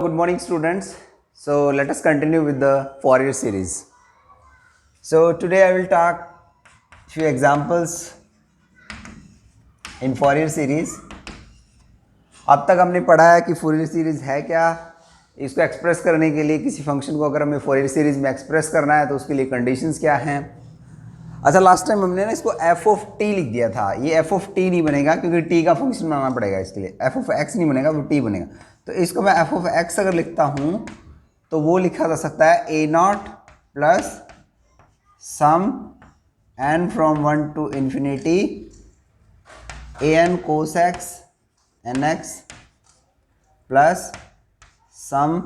Good morning, students. So let us continue with the Fourier series. So today I will talk few examples in Fourier series. अब तक हमने पढ़ा है कि Fourier series है क्या, इसको एक्सप्रेस करने के लिए किसी फंक्शन को अगर हमें Fourier series में एक्सप्रेस करना है तो उसके लिए कंडीशंस क्या हैं। अच्छा, लास्ट टाइम हमने ना इसको f ऑफ t लिख दिया था, ये f ऑफ t नहीं बनेगा क्योंकि t का फंक्शन बनाना पड़ेगा, इसके लिए f ऑफ x नहीं बनेगा, वो t बनेगा। तो इसको मैं f ऑफ x अगर लिखता हूँ तो वो लिखा जा सकता है a naught plus sum n from 1 to infinity a n cos x n x plus sum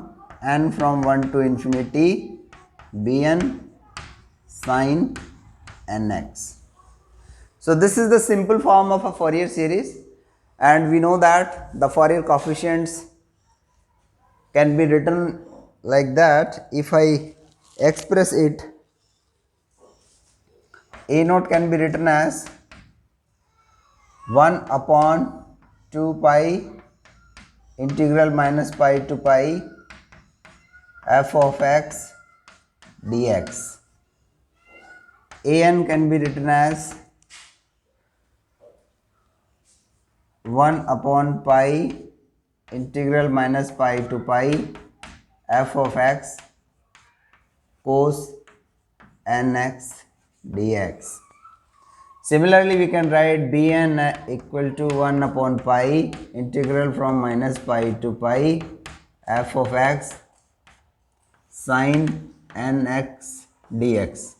n from 1 to infinity b n sin nx. So this is the simple form of a Fourier series, and we know that the Fourier coefficients can be written like that. If I express it, a naught can be written as 1 upon 2 pi integral minus pi to pi f of x dx. A n can be written as 1 upon pi integral minus pi to pi f of x cos nx dx. Similarly, we can write bn equal to 1 upon pi integral from minus pi to pi f of x sin nx dx.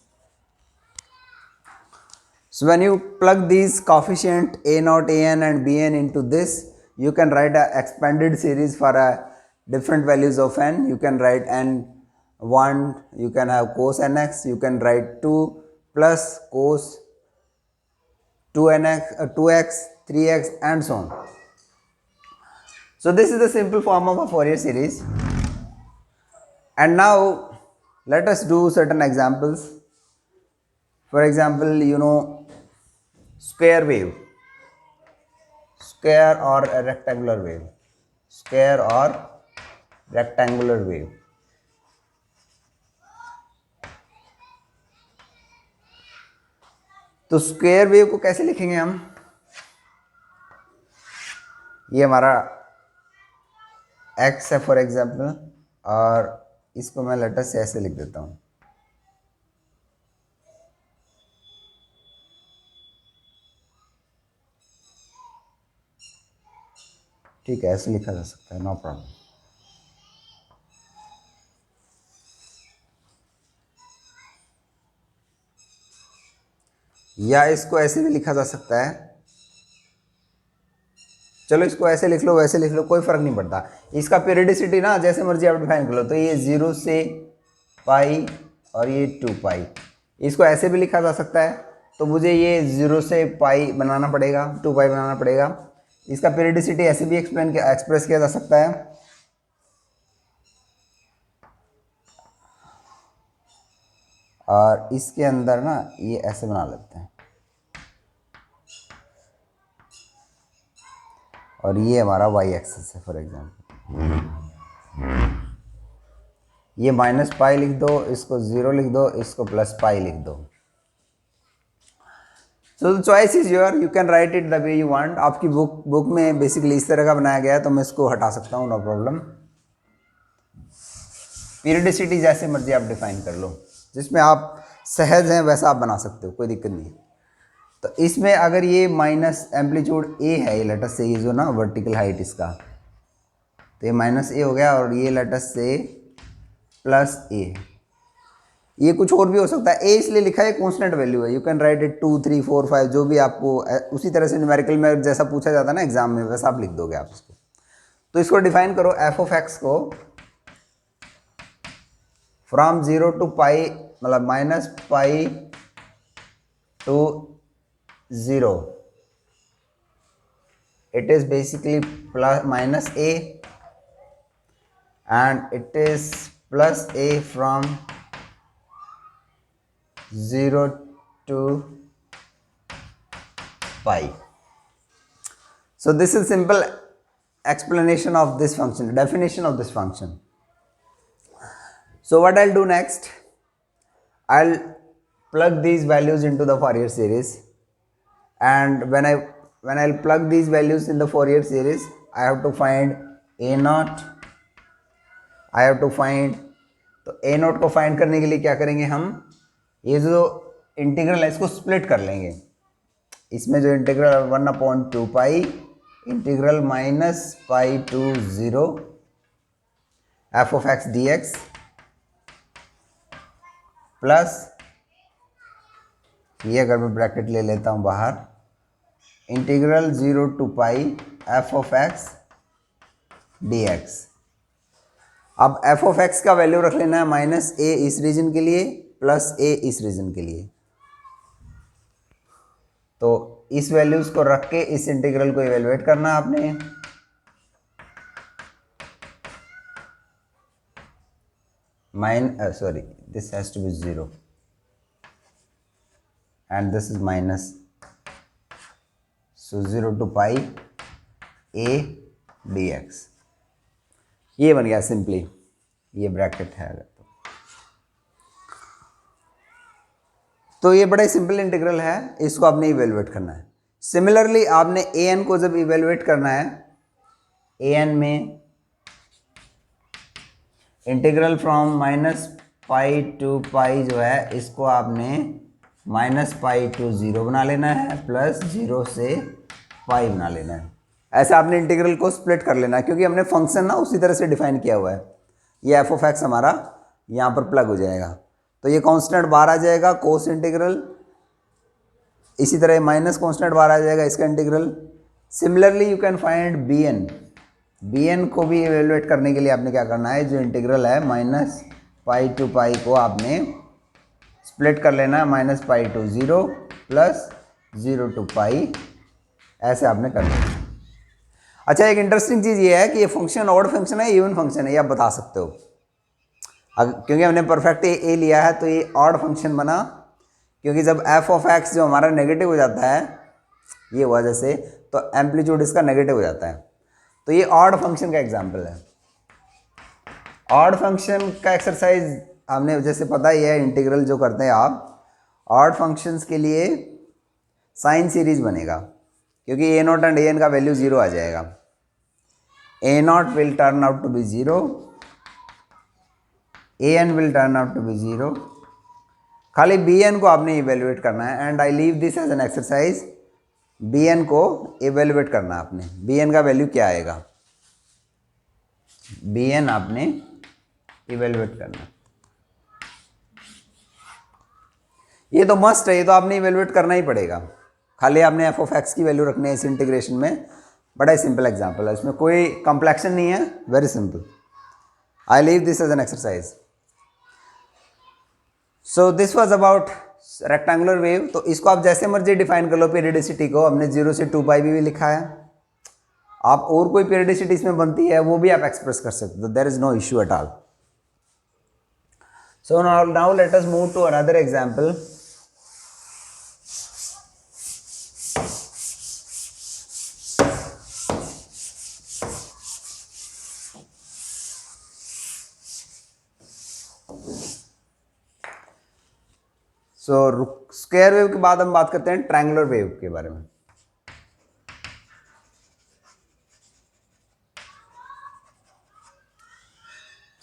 So when you plug these coefficient a naught, a n and b n into this, you can write a expanded series for a different values of n. You can write n1, you can have cos nx, you can write 2 plus cos 2nx, 2x, 3x and so on. So this is the simple form of a Fourier series. And now let us do certain examples. For example, square wave, square or a rectangular wave, square or rectangular wave. तो square wave को कैसे लिखेंगे हम? ये हमारा x है for example, और इसको मैं लेटर से ऐसे लिख देता हूँ। ठीक है, ऐसे लिखा जा सकता है, नो प्रॉब्लम। या इसको ऐसे भी लिखा जा सकता है। चलो इसको ऐसे लिख लो, वैसे लिख लो, कोई फर्क नहीं पड़ता। इसका पीरियडिसिटी ना जैसे मर्जी आप डिफाइन कर लो। तो ये 0 से पाई और ये 2 पाई, इसको ऐसे भी लिखा जा सकता है। तो मुझे ये 0 से पाई बनाना पड़ेगा, 2 पाई बनाना पड़ेगा। इसका पीरियडिसिटी ऐसे भी एक्सप्रेस किया जा सकता है। और इसके अंदर ना ये ऐसे बना लेते हैं, और ये हमारा y एक्सिस है फॉर एग्जांपल। ये माइनस पाई लिख दो, इसको 0 लिख दो, इसको प्लस पाई लिख दो। So the choice is your, you can write it the way you want. आपकी बुक में बेसिकली इस तरह का बनाया गया है, तो मैं इसको हटा सकता हूँ, नो प्रॉब्लम। पीरियडिसिटी जैसे मर्जी आप डिफाइन कर लो, जिसमें आप सहज हैं वैसा आप बना सकते हो, कोई दिक्कत नहीं। तो इसमें अगर ये माइनस एम्पलीट्यूड ए है, ये लेटर से, ये जो ना वर्टिकल हाइट इसका, तो ये माइनस ए हो गया, और ये लेटर से प्लस ए। ये कुछ और भी हो सकता है। ए इसलिए लिखा है कांस्टेंट वैल्यू है, यू कैन राइट इट 2 3 4 5, जो भी आपको उसी तरह से न्यूमेरिकल में जैसा पूछा जाता है ना एग्जाम में, वैसा आप लिख दोगे आप इसको। तो इसको डिफाइन करो, एफ ऑफ एक्स को फ्रॉम 0 टू पाई, मतलब minus pi to 0, it is basically plus minus a, and it is plus a from 0 to pi. So this is simple explanation of this function, definition of this function. So what I'll do next, I'll plug these values into the Fourier series, and when I'll plug these values in the Fourier series, I have to find a naught, I have to find, तो a naught को find करने के लिए क्या करेंगे हम, ये जो इंटीग्रल है इसको स्प्लिट कर लेंगे, इसमें जो integral 1/2 pi integral minus pi to 0 f of x d x plus ये अगर मैं ब्रैकेट ले लेता हूँ बाहर, integral 0 to pi f of x d x. अब एफ ऑफ एक्स का वैल्यू रख लेना है माइनस ए इस रीजन के लिए प्लस ए इस रीजन के लिए, तो इस वैल्यूज को रख के इस इंटीग्रल को इवेलुएट करना है आपने। Sorry, this has to be 0 and this is minus, so 0 to pi a d x, ये बन गया सिंपली, ये ब्रैकेट है तो ये बड़ा ही सिंपल इंटीग्रल है, इसको आपने इवेलुएट करना है। सिमिलरली आपने ए एन को जब इवेलुएट करना है, ए एन में integral from minus pi to pi जो है इसको आपने माइनस पाई टू 0 बना लेना है प्लस 0 से पाई बना लेना है। ऐसे आपने इंटीग्रल को स्प्लिट कर लेना है, क्योंकि हमने फंक्शन ना उसी तरह से डिफाइन किया हुआ है। ये एफ ऑफ एक्स हमारा यहाँ पर प्लग हो जाएगा, तो ये कांस्टेंट बाहर आ जाएगा कोस इंटीग्रल, इसी तरह माइनस कांस्टेंट बाहर आ जाएगा इसका integral. Similarly you can find b n, b n को भी इवेलुएट करने के लिए आपने क्या करना है, जो इंटीग्रल है माइनस पाई टू पाई को आपने स्प्लिट कर लेना है, minus pi to 0 plus 0 to pi, ऐसे आपने करना है। अच्छा, एक इंटरेस्टिंग चीज़ ये है कि ये फंक्शन ऑड फंक्शन है इवन फंक्शन है, ये आप बता सकते हो। क्योंकि हमने परफेक्ट ए लिया है तो ये ऑड फंक्शन बना, क्योंकि जब एफ ऑफ एक्स जो हमारा नेगेटिव हो जाता है, ये हुआ जैसे, तो एम्पलीट्यूड इसका नेगेटिव हो जाता है, तो ये ऑड फंक्शन का एग्जांपल है। ऑड फंक्शन का एक्सरसाइज हमने जैसे पता ही है, इंटीग्रल जो करते हैं आप ऑड फंक्शंस के लिए साइन सीरीज बनेगा, क्योंकि a not and a n का वैल्यू 0 आ जाएगा। A naught will turn out to be 0, a n will turn out to be 0, खाली बी एन को आपने इवेल्युएट करना है। And I leave this as an exercise, b n को evaluate करना आपने, बी एन का वैल्यू क्या आएगा, बी एन आपने इवेल्युएट करना। ये तो मस्ट है, ये तो आपने इवेल्युएट करना ही पड़ेगा, खाली आपने एफ ऑफ एक्स की वैल्यू रखनी है इस इंटीग्रेशन में। बड़ा ही सिंपल एग्जांपल है, इसमें कोई कॉम्प्लेक्शन नहीं है, very simple. I leave this as an exercise. So this was about rectangular wave. तो इसको आप जैसे मर्जी डिफाइन कर लो, पीरियडिसिटी को हमने 0 से 2 पाई भी लिखा है, आप और कोई पीरियडिसिटी इसमें बनती है वो भी आप एक्सप्रेस कर सकते हो, there is no issue at all. So now let us move to another example. So square wave के बाद हम बात करते हैं ट्रायंगुलर वेव के बारे में।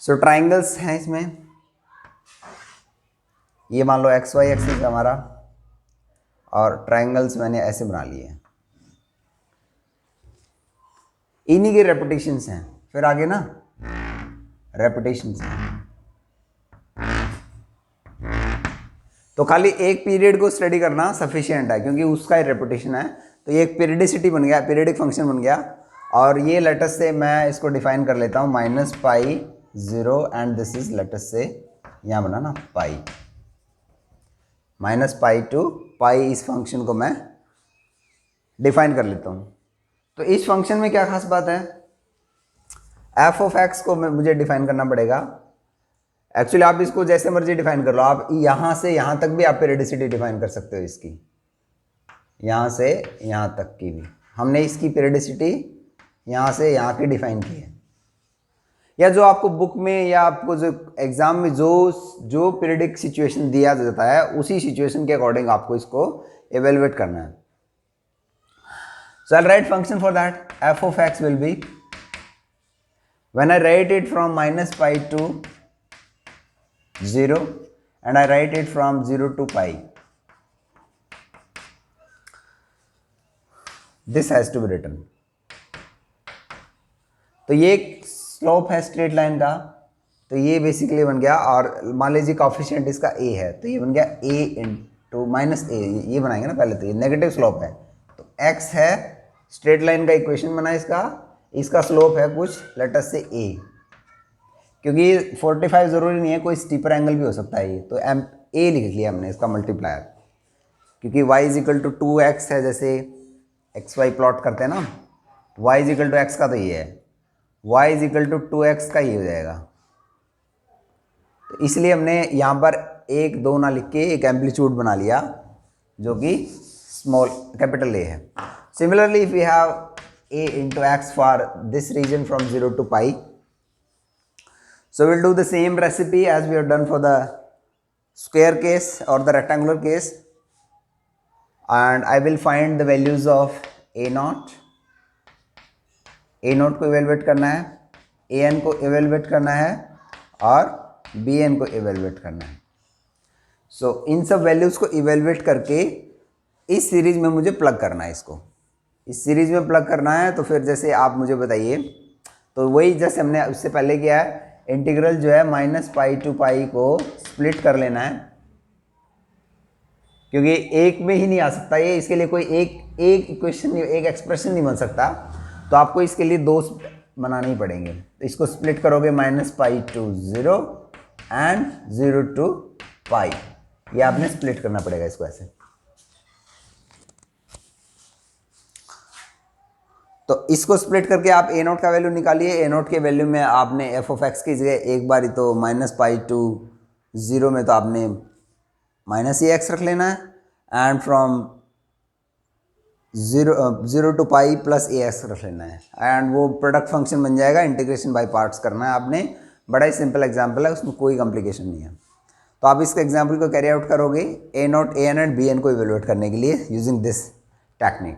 सो ट्रायंगल्स हैं इसमें, ये मान लो एक्स वाई एक्सिस हमारा, और ट्रायंगल्स मैंने ऐसे बना लिए हैं, इन्हीं के रेपिटेशंस हैं, फिर आगे ना रेपिटेशंस हैं। तो खाली एक पीरियड को स्टडी करना सफिशिएंट है, क्योंकि उसका ही रेपिटेशन है, तो ये एक पीरियडिसिटी बन गया, पीरियडिक फंक्शन बन गया। और ये लेटस से मैं इसको डिफाइन कर लेता हूँ minus pi 0 and this is let's say यहाँ बना ना पाई, माइनस पाई टू पाई, इस फंक्शन को मैं डिफाइन कर लेता हूँ। तो इस फंक्शन में क्या खास बात है, एफ ऑफ एक्स को मुझे डिफाइन करना पड़ेगा। एक्चुअली आप इसको जैसे मर्जी डिफाइन कर लो, आप यहाँ से यहाँ तक भी आप पीरियडिसिटी डिफाइन कर सकते हो इसकी, यहाँ से यहाँ तक की भी। हमने इसकी पीरियडिसिटी यहाँ से यहाँ की डिफाइन की है, या जो आपको बुक में या आपको जो एग्जाम में जो पीरियडिक सिचुएशन दिया जाता है उसी सिचुएशन के अकॉर्डिंग आपको इसको एवेलुएट करना है. So I'll write function for that. F of x will be, when I write it from minus pi to 0 and I write it from 0 to pi, this has to be written. तो ये slope है straight line का, तो ये basically बन गया, और मान लीजिए कॉफिशिएंट इसका a है, तो ये बन गया a इंटू माइनस a, ये बनाएंगे ना पहले, तो ये नेगेटिव स्लोप है, तो x है, स्ट्रेट लाइन का इक्वेशन बना इसका स्लोप है कुछ लेट अस से a, क्योंकि 45 ज़रूरी नहीं है, कोई स्टीपर एंगल भी हो सकता है ये, तो a लिख लिया हमने इसका मल्टीप्लायर, क्योंकि y is equal to 2x है, जैसे xy प्लॉट करते हैं ना, y is equal to x का तो ये है, y is equal to 2x का ये हो जाएगा, तो इसलिए हमने यहाँ पर 1 2 ना लिख के एक एम्पलीट्यूड बना लिया जो कि स्मॉल कैपिटल A है. Similarly, if we have a into x for this region from 0 to pi, so we'll do the same recipe as we have done for the square case or the rectangular case, and I will find the values of a naught को evaluate करना है, an को evaluate करना है और bn को evaluate करना है. So इन सब वैल्यूज़ को evaluate करके इस सीरीज में मुझे प्लग करना है, इसको इस सीरीज में प्लग करना है. तो फिर जैसे आप मुझे बताइए, तो वही जैसे हमने उससे पहले किया है, इंटीग्रल जो है माइनस पाई टू पाई को स्प्लिट कर लेना है, क्योंकि एक में ही नहीं आ सकता ये, इसके लिए कोई एक इक्वेशन एक एक्सप्रेशन नहीं बन सकता, तो आपको इसके लिए दो बनाने ही पड़ेंगे. तो इसको स्प्लिट करोगे minus pi to 0 and 0 to pi, ये आपने स्प्लिट करना पड़ेगा इसको ऐसे. तो इसको स्प्लिट करके आप a नोट का वैल्यू निकालिए. a नोट के वैल्यू में आपने f ऑफ x की जगह एक बार ही तो माइनस पाई टू 0 में तो आपने माइनस ए एक्स रख लेना है, and from 0 to pi plus a x रख लेना है, एंड वो प्रोडक्ट फंक्शन बन जाएगा. इंटीग्रेशन बाय पार्ट्स करना है आपने, बड़ा ही सिंपल एग्जाम्पल है, उसमें कोई कॉम्प्लिकेशन नहीं है. तो आप इसके एग्जाम्पल को कैरी आउट करोगे a nought a and b n को इवेलुएट करने के लिए यूजिंग दिस टेक्निक.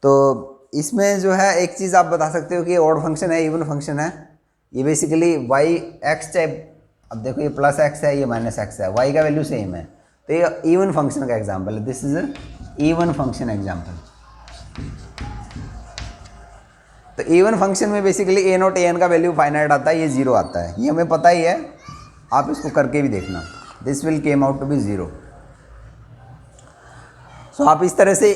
तो इसमें जो है एक चीज़ आप बता सकते हो कि ऑड फंक्शन है, इवन फंक्शन है, ये बेसिकली वाई एक्स चाहे, अब देखो ये प्लस एक्स है, ये माइनस एक्स है, वाई का वैल्यू सेम है, तो ये इवन फंक्शन का एग्जांपल है. This is even function example. तो इवन फंक्शन में बेसिकली ए नोट ए एन का वैल्यू फाइनाइट आता है, ये 0 आता है, ये हमें पता ही है, आप इसको करके भी देखना. This will came out to be 0. सो आप इस तरह से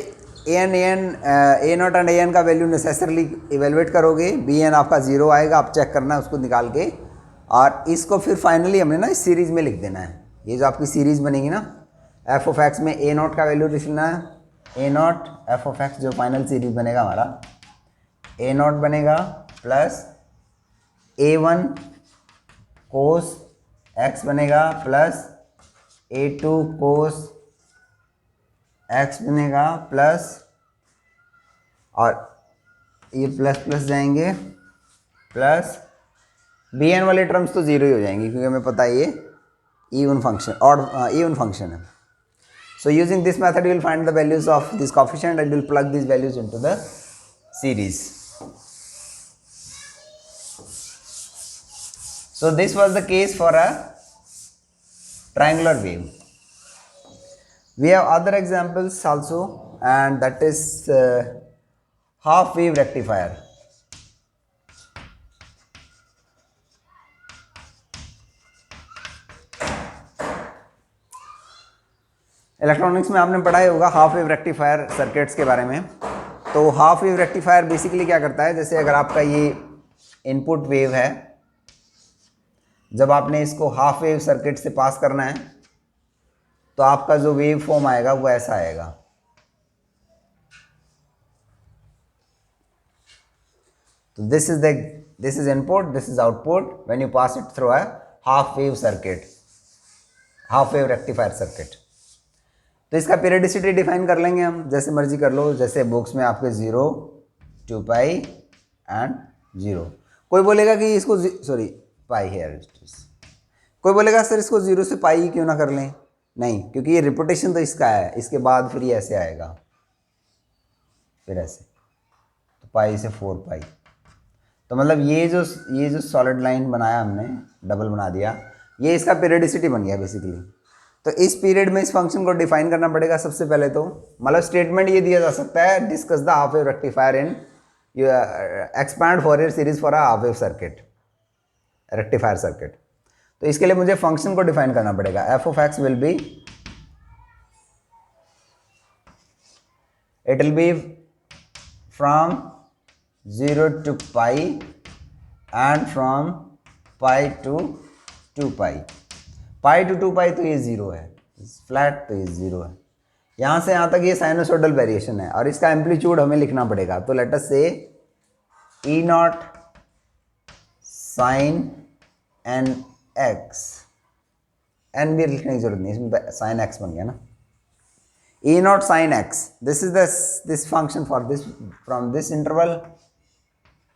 a not and a n का वैल्यू नेसेसरली इवेलुएट करोगे. बी एन आपका 0 आएगा, आप चेक करना है उसको निकाल के, और इसको फिर फाइनली हमने ना इस सीरीज़ में लिख देना है. ये जो आपकी सीरीज़ बनेगी ना, एफ ऑफ एक्स में ए नॉट का वैल्यू लिखना है, ए नॉट एफ ऑफ एक्स जो फाइनल सीरीज बनेगा हमारा, ए नॉट बनेगा प्लस a1 कोस एक्स बनेगा प्लस a2 कोस एक्स बनेगा प्लस, और ये प्लस प्लस जाएंगे प्लस बी एन वाले टर्म्स तो 0 ही हो जाएंगे, क्योंकि हमें पता है ये इवन फंक्शन और इवन फंक्शन है. So using this method you will find the values of this coefficient and will plug this values into the series. So this was the case for a triangular wave. We have other examples also, and that is half wave rectifier. Electronics में आपने पढ़ा ही होगा half wave rectifier circuits के बारे में. तो half wave rectifier basically क्या करता है, जैसे अगर आपका ये इनपुट वेव है, जब आपने इसको हाफ वेव सर्किट से पास करना है तो आपका जो वेव फॉर्म आएगा वो ऐसा आएगा. तो this is input, this is output when you pass it through a half wave circuit, half wave rectifier circuit. तो इसका पीरियडिसिटी डिफाइन कर लेंगे हम, जैसे मर्जी कर लो, जैसे बुक्स में आपके 0 2 पाई एंड 0। कोई बोलेगा कि इसको सॉरी पाई है, कोई बोलेगा सर इसको 0 से पाई क्यों ना कर लें, नहीं, क्योंकि ये रिपोर्टेशन तो इसका है, इसके बाद फिर ये ऐसे आएगा, फिर ऐसे, तो पाई से 4 पाई। तो मतलब ये जो सॉलिड लाइन बनाया हमने, डबल बना दिया, ये इसका पीरियडिसिटी बन गया बेसिकली। तो इस पीरियड में इस फंक्शन को डिफाइन करना पड़ेगा सबसे पहले। तो मतलब स्टेटमेंट ये दिया जा सकता है, discuss the half wave rectifier in expand फॉरियर series for a half wave circuit, rectifier circuit. तो इसके लिए मुझे फंक्शन को डिफाइन करना पड़ेगा। F of x will be, it will be from 0 to pi and from pi to 2 pi। pi to 2 pi तो ये 0 है, फ्लैट तो ये 0 है। यहाँ से यहाँ तक ये साइनोसोडल वेरिएशन है और इसका एम्पलीट्यूड हमें लिखना पड़ेगा। तो let us say e naught sine n x, n भी लिखने की जरूरत नहीं, इसमें साइन एक्स बन गया ना। E naught sin x, this is this function for this from this interval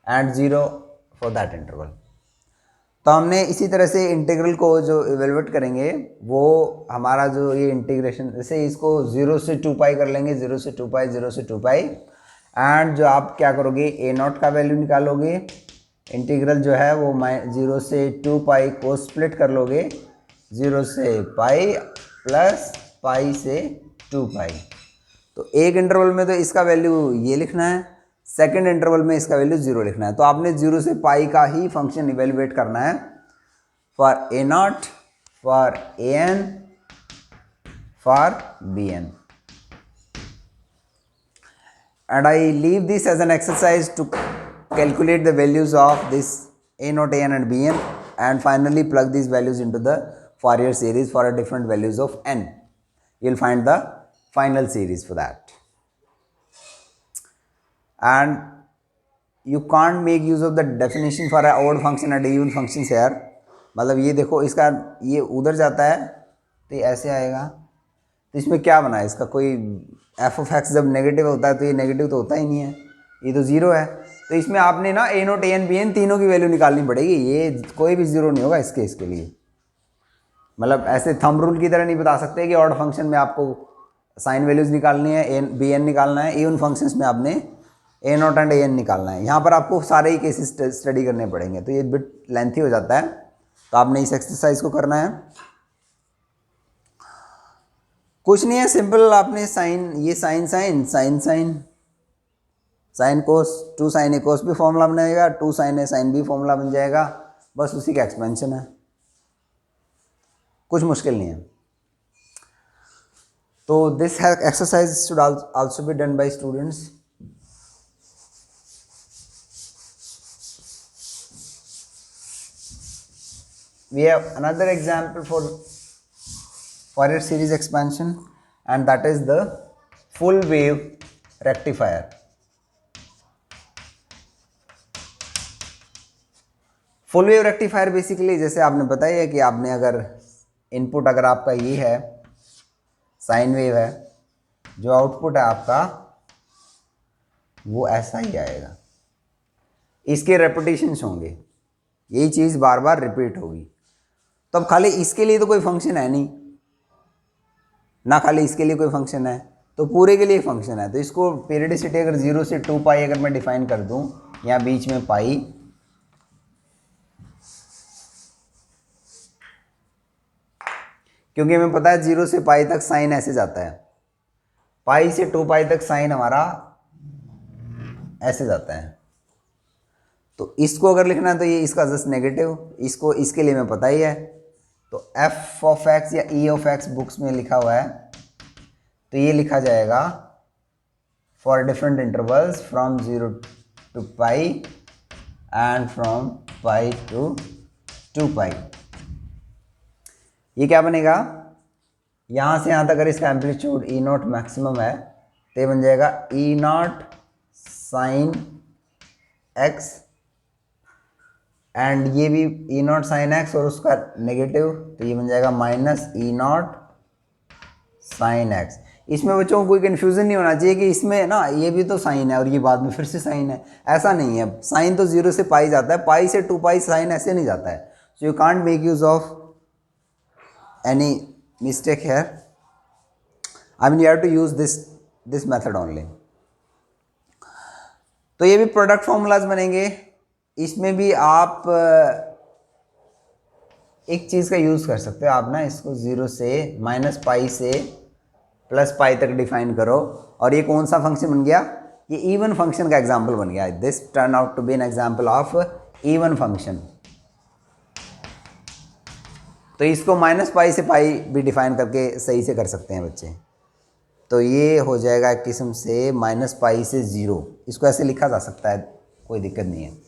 and 0 for that interval। तो हमने इसी तरह से इंटीग्रल को जो इवेलुएट करेंगे वो हमारा जो ये इंटीग्रेशन, जैसे इसको 0 से 2 पाई कर लेंगे, 0 से 2 पाई, 0 से 2 पाई, एंड जो आप क्या करोगे ए नॉट का वैल्यू निकालोगे, इंटीग्रल जो है वो 0 से 2 पाई को स्प्लिट कर लोगे, 0 से पाई प्लस पाई से 2 पाई। तो एक इंटरवल में तो इसका वैल्यू ये लिखना है, सेकंड इंटरवल में इसका वैल्यू 0 लिखना है। तो आपने 0 से पाई का ही फंक्शन इवेलुएट करना है for a nought, for a n, for b n. And I leave this as an exercise to calculate the values of this a nought, a n and b n, and finally plug this values into the Fourier series for a different values of n. You'll find the final series for that. And you can't make use of the definition for a odd function and even functions here. मतलब ये देखो, इसका ये उधर जाता है तो ये ऐसे आएगा, तो इसमें क्या बना है, इसका कोई एफ ऑफ एक्स जब नेगेटिव होता है तो ये नेगेटिव तो होता ही नहीं है, ये तो ज़ीरो है। तो इसमें आपने ना ए note, A N, b N तीनों की वैल्यू निकालनी पड़ेगी, ये कोई भी ज़ीरो नहीं होगा इसके लिए। मतलब ऐसे थंब रूल की तरह नहीं बता सकते कि ऑड फंक्शन में आपको साइन वैल्यूज़ निकालनी है, ए बी एन निकालना है, इवन फंक्शंस में आपने ए नॉट एंड ए एन निकालना है। यहाँ पर आपको सारे ही केसेस स्टडी करने पड़ेंगे, तो ये बिट लेंथी हो जाता है, तो आपने इस एक्सरसाइज को करना है। कुछ नहीं है, सिंपल आपने साइन, ये sine sine sine sine sine cos, 2 sine a cos भी फॉर्मूला बनाएगा, 2 sine a sine b formula बन जाएगा, बस उसी का एक्सपेंशन है, कुछ मुश्किल नहीं है। तो this exercise should also be done by students. We have another example for Fourier series expansion, and that is the full wave rectifier. Full wave rectifier basically जैसे आपने बताया है कि आपने अगर इनपुट अगर आपका ये है साइन वेव है, जो आउटपुट है आपका वो ऐसा ही आएगा, इसके रेपिटेशंस होंगे, यही चीज़ बार बार रिपीट होगी। तो अब खाली इसके लिए तो कोई फंक्शन है नहीं ना, खाली इसके लिए कोई फंक्शन है, तो पूरे के लिए फंक्शन है। तो इसको पीरियडिसिटी अगर 0 से 2 पाई अगर मैं डिफाइन कर दूं, यहाँ बीच में पाई, क्योंकि हमें पता है 0 से पाई तक साइन ऐसे जाता है, पाई से 2 पाई तक साइन हमारा ऐसे जाता है। तो इसको अगर लिखना है तो ये इसका जस्ट नेगेटिव, इसको इसके लिए हमें पता ही है। तो एफ ऑफ एक्स या ई ऑफ एक्स बुक्स में लिखा हुआ है, तो ये लिखा जाएगा for different intervals from 0 to pi and from pi to 2 पाई। ये क्या बनेगा, यहाँ से यहाँ तक अगर इसका एम्पलीट्यूड ई नॉट मैक्सिमम है तो ये बन जाएगा ई नॉट साइन एक्स, एंड ये भी ई नॉट साइन एक्स और उसका नेगेटिव, तो ये बन जाएगा माइनस ई नॉट साइन एक्स। इसमें बच्चों को कोई कन्फ्यूज़न नहीं होना चाहिए कि इसमें ना ये भी तो साइन है और ये बाद में फिर से साइन है, ऐसा नहीं है। साइन तो 0 से पाई जाता है, पाई से 2 पाई साइन ऐसे नहीं जाता है। So you can't make use of any mistake here, I mean you have to use this method only. तो ये भी प्रोडक्ट फॉर्मूलाज बनेंगे। इसमें भी आप एक चीज़ का यूज़ कर सकते हो, आप ना इसको 0 से -पाई से +पाई तक डिफाइन करो, और ये कौन सा फंक्शन बन गया, ये इवन फंक्शन का एग्जाम्पल बन गया। This turn out to be an example of even function. तो इसको -पाई से पाई भी डिफाइन करके सही से कर सकते हैं बच्चे। तो ये हो जाएगा एक किस्म से -पाई से 0, इसको ऐसे लिखा जा सकता है, कोई दिक्कत नहीं है।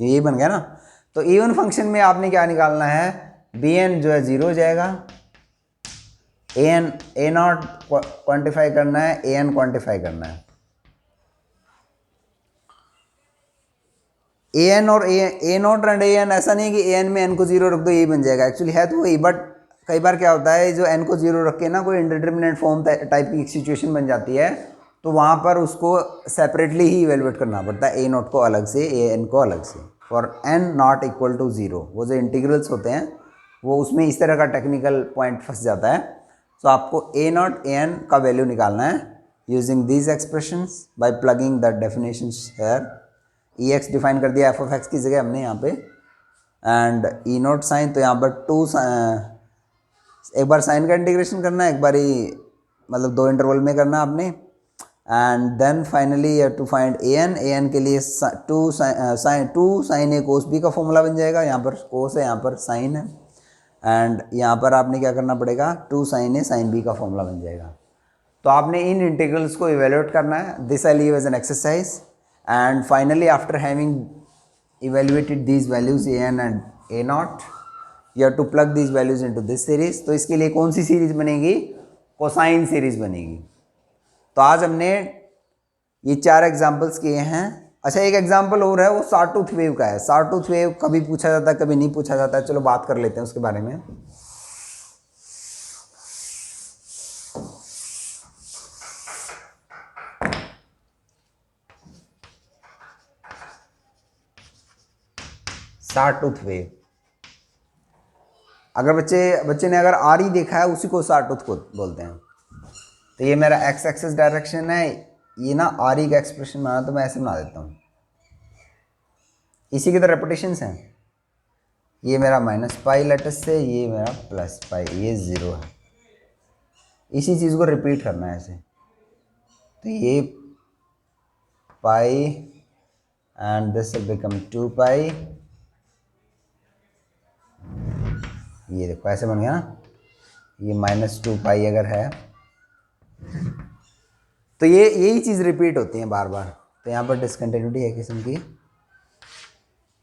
ये बन गया ना। तो इवन फंक्शन में आपने क्या निकालना है, bn जो है 0 हो जाएगा, a0 क्वांटिफाई करना है, an क्वांटिफाई करना है। an और a0 एंड an, ऐसा नहीं है कि an में n को 0 रख दो यही बन जाएगा, एक्चुअली है तो वही, बट कई बार क्या होता है जो n को 0 रख के ना कोई इंडिटरमिनेट फॉर्म टाइप की सिचुएशन बन जाती है, तो वहाँ पर उसको सेपरेटली ही इवेलुएट करना पड़ता है, a0 को अलग से, an को अलग से, for n not equal to 0। वो जो इंटीग्रल्स होते हैं वो उसमें इस तरह का टेक्निकल पॉइंट फंस जाता है। तो आपको a0 an का वैल्यू निकालना है using these expressions by plugging the definitions here. ex define कर दिया f(x) की जगह हमने यहाँ पे, एंड e0 साइन, तो यहाँ पर 2 एक बार साइन का इंटीग्रेशन करना है, एक बार ही मतलब 2 इंटरवल में करना है आपने, and then finally you have to find an के लिए 2 साइन ए कोस बी का फॉर्मूला बन जाएगा। यहाँ पर कोस है, यहाँ पर साइन है, एंड यहाँ पर आपने क्या करना पड़ेगा, 2 साइन ए साइन बी का फॉर्मूला बन जाएगा। तो आपने इन इंटीग्रल्स को इवेल्युएट करना है, this I leave as an exercise, and finally after having evaluated these values an and a0, you have to plug these values into this series. तो इसके लिए कौन सी सीरीज बनेगी, कोसाइन सीरीज बनेगी। तो आज हमने ये 4 एग्जाम्पल्स किए हैं। अच्छा, एक एग्जाम्पल और है, वो सॉटूथ वेव का है। सॉटूथ वेव कभी पूछा जाता है, कभी नहीं पूछा जाता है, चलो बात कर लेते हैं उसके बारे में। सॉटूथ वेव, अगर बच्चे ने अगर आर ही देखा है, उसी को सॉटूथ को बोलते हैं। तो ये मेरा एक्स एक्सिस डायरेक्शन है, ये ना आर ई का एक्सप्रेशन बना, तो मैं ऐसे बना देता हूँ, इसी की तो रेपिटेशंस हैं। ये मेरा -पाई लेटस से, ये मेरा +पाई, ये 0 है, इसी चीज़ को रिपीट करना है ऐसे। तो ये पाई एंड दिस विल बिकम 2 पाई, ये देखो ऐसे बन गया ना, ये -2 पाई अगर है, तो ये यही चीज़ रिपीट होती है बार बार। तो यहाँ पर डिसकंटिन्यूटी है किस्म की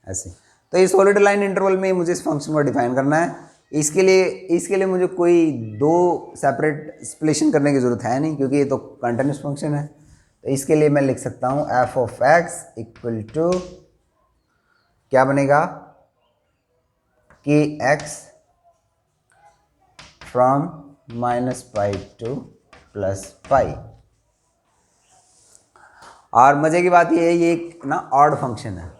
ऐसे। तो ये सॉलिड लाइन इंटरवल में मुझे इस फंक्शन को डिफाइन करना है। इसके लिए मुझे कोई 2 सेपरेट स्प्लिशन करने की ज़रूरत है नहीं, क्योंकि ये तो कंटिन्यूस फंक्शन है। तो इसके लिए मैं लिख सकता हूँ f(x) इक्वल टू क्या बनेगा, कि x फ्रॉम -पाई टू +पाई। और मज़े की बात ये है, ये एक ना ऑड फंक्शन है,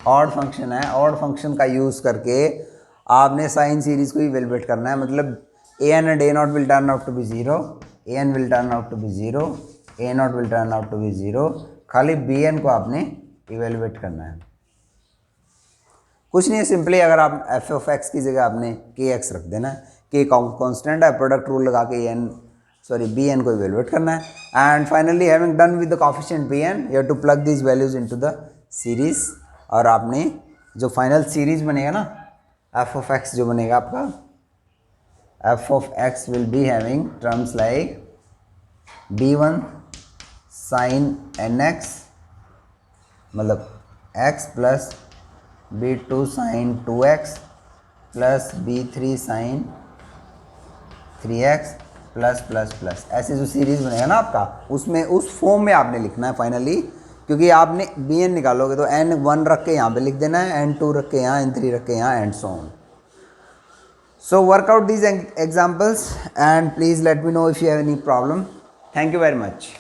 ऑड फंक्शन है। ऑड फंक्शन का यूज़ करके आपने साइन सीरीज़ को इवेलुएट करना है, मतलब an and a0 will turn out to be 0, an will turn out to be 0, a0 will turn out to be 0, खाली bn को आपने इवेलुएट करना है। कुछ नहीं है, सिंपली अगर आप f(x) की जगह आपने kx रख देना है, k कांस्टेंट है, प्रोडक्ट रूल लगा के bn को इवेलुएट करना है। And finally having done with the coefficient bn, you have to plug this values into the series, और आपने जो फाइनल सीरीज बनेगा ना f(x) जो बनेगा आपका, f(x) will be having terms like b1 sin nx मतलब x plus b2 sin 2x plus b3 sin 3x plus plus plus, ऐसे जो सीरीज़ बनेगा ना आपका, उसमें उस फॉर्म में आपने लिखना है फाइनली क्योंकि आपने बी एन निकालोगे तो एन वन रख के यहाँ पे लिख देना है, एन टू रख के यहाँ, एन थ्री रख के यहाँ, and so on. So work out these examples and please let me know if you have any problem. Thank you very much.